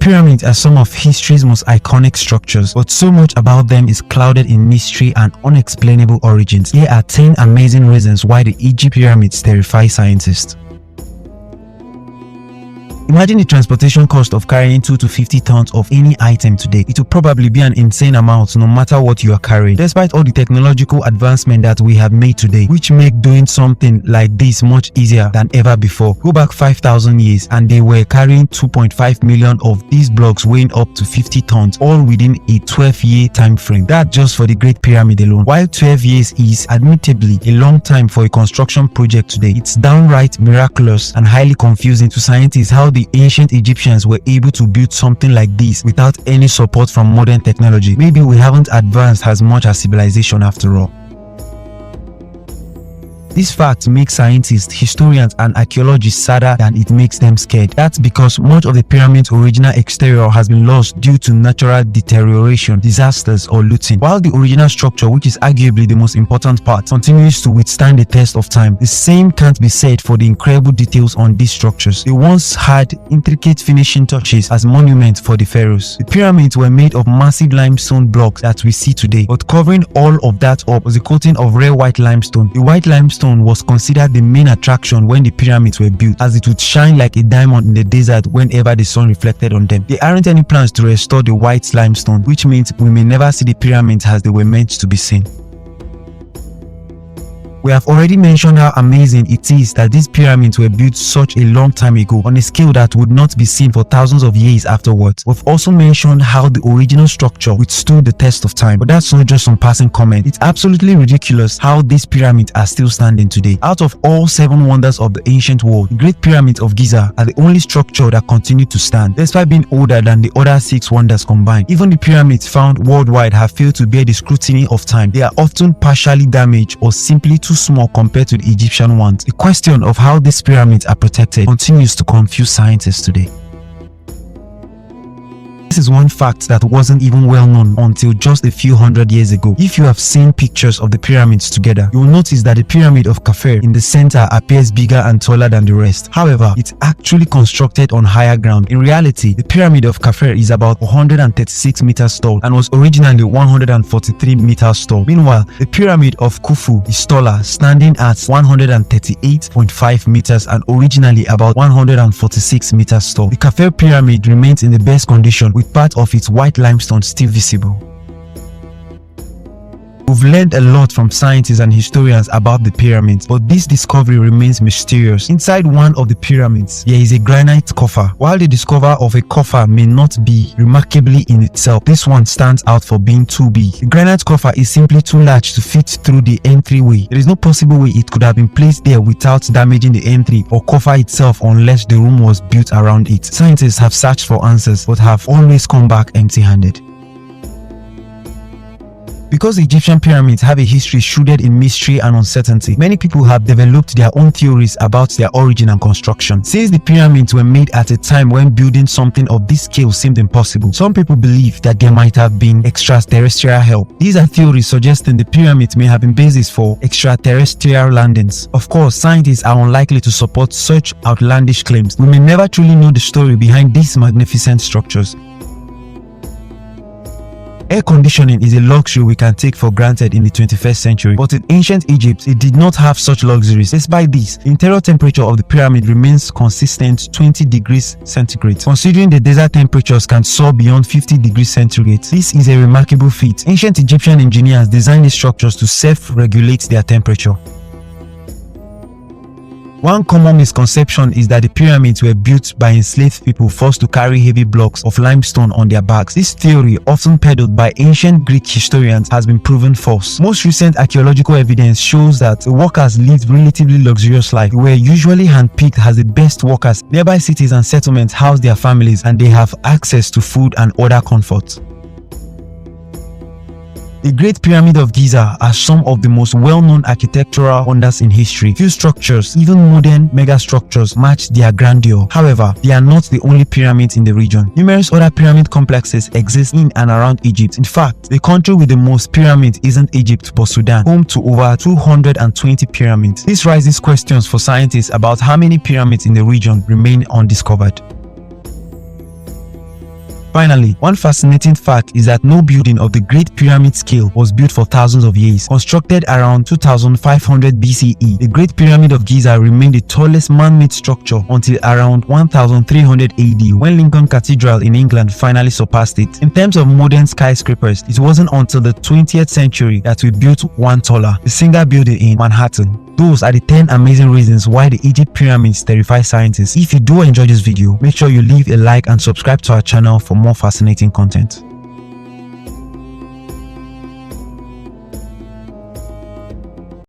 Pyramids are some of history's most iconic structures, but so much about them is clouded in mystery and unexplainable origins. Here are 10 amazing reasons why the Egypt pyramids terrify scientists. Imagine the transportation cost of carrying 2 to 50 tons of any item today. It will probably be an insane amount no matter what you are carrying. Despite all the technological advancement that we have made today, which make doing something like this much easier than ever before. Go back 5,000 years and they were carrying 2.5 million of these blocks weighing up to 50 tons, all within a 12-year time frame. That just for the Great Pyramid alone. While 12 years is admittedly a long time for a construction project today, it's downright miraculous and highly confusing to scientists how the ancient Egyptians were able to build something like this without any support from modern technology. Maybe we haven't advanced as much as civilization after all. This fact makes scientists, historians, and archaeologists sadder than it makes them scared. That's because much of the pyramid's original exterior has been lost due to natural deterioration, disasters, or looting. While the original structure, which is arguably the most important part, continues to withstand the test of time, the same can't be said for the incredible details on these structures. They once had intricate finishing touches as monuments for the pharaohs. The pyramids were made of massive limestone blocks that we see today, but covering all of that up was a coating of rare white limestone. The white limestone was considered the main attraction when the pyramids were built, as it would shine like a diamond in the desert whenever the sun reflected on them. There aren't any plans to restore the white limestone, which means we may never see the pyramids as they were meant to be seen. We have already mentioned how amazing it is that these pyramids were built such a long time ago on a scale that would not be seen for thousands of years afterwards. We've also mentioned how the original structure withstood the test of time, but that's not just some passing comment. It's absolutely ridiculous how these pyramids are still standing today. Out of all 7 wonders of the ancient world, the Great Pyramids of Giza are the only structure that continue to stand, despite being older than the other 6 wonders combined. Even the pyramids found worldwide have failed to bear the scrutiny of time. They are often partially damaged or simply too small compared to the Egyptian ones. The question of how these pyramids are protected continues to confuse scientists today. This is one fact that wasn't even well known until just a few hundred years ago. If you have seen pictures of the pyramids together, you will notice that the pyramid of Khafre in the center appears bigger and taller than the rest. However, it's actually constructed on higher ground. In reality, the pyramid of Khafre is about 136 meters tall and was originally 143 meters tall. Meanwhile, the pyramid of Khufu is taller, standing at 138.5 meters and originally about 146 meters tall. The Khafre pyramid remains in the best condition, with part of its white limestone still visible. We've learned a lot from scientists and historians about the pyramids, but this discovery remains mysterious. Inside one of the pyramids, there is a granite coffer. While the discovery of a coffer may not be remarkably in itself, this one stands out for being too big. The granite coffer is simply too large to fit through the entryway. There is no possible way it could have been placed there without damaging the entry or coffer itself unless the room was built around it. Scientists have searched for answers but have always come back empty-handed. Because the Egyptian pyramids have a history shrouded in mystery and uncertainty, many people have developed their own theories about their origin and construction. Since the pyramids were made at a time when building something of this scale seemed impossible, some people believe that there might have been extraterrestrial help. These are theories suggesting the pyramids may have been bases for extraterrestrial landings. Of course, scientists are unlikely to support such outlandish claims. We may never truly know the story behind these magnificent structures. Air conditioning is a luxury we can take for granted in the 21st century, but in ancient Egypt, it did not have such luxuries. Despite this, the interior temperature of the pyramid remains consistent 20 degrees centigrade. Considering the desert temperatures can soar beyond 50 degrees centigrade, this is a remarkable feat. Ancient Egyptian engineers designed these structures to self-regulate their temperature. One common misconception is that the pyramids were built by enslaved people forced to carry heavy blocks of limestone on their backs. This theory, often peddled by ancient Greek historians, has been proven false. Most recent archaeological evidence shows that the workers lived relatively luxurious life. They were usually handpicked as the best workers. Nearby cities and settlements house their families, and they have access to food and other comforts. The Great Pyramid of Giza are some of the most well-known architectural wonders in history. Few structures, even modern megastructures, match their grandeur. However, they are not the only pyramids in the region. Numerous other pyramid complexes exist in and around Egypt. In fact, the country with the most pyramids isn't Egypt but Sudan, home to over 220 pyramids. This raises questions for scientists about how many pyramids in the region remain undiscovered. Finally, one fascinating fact is that no building of the Great Pyramid scale was built for thousands of years. Constructed around 2500 BCE, the Great Pyramid of Giza remained the tallest man-made structure until around 1300 AD, when Lincoln Cathedral in England finally surpassed it. In terms of modern skyscrapers, it wasn't until the 20th century that we built one taller, the Singer Building in Manhattan. Those are the 10 amazing reasons why the Egypt pyramids terrify scientists. If you do enjoy this video, make sure you leave a like and subscribe to our channel for more fascinating content.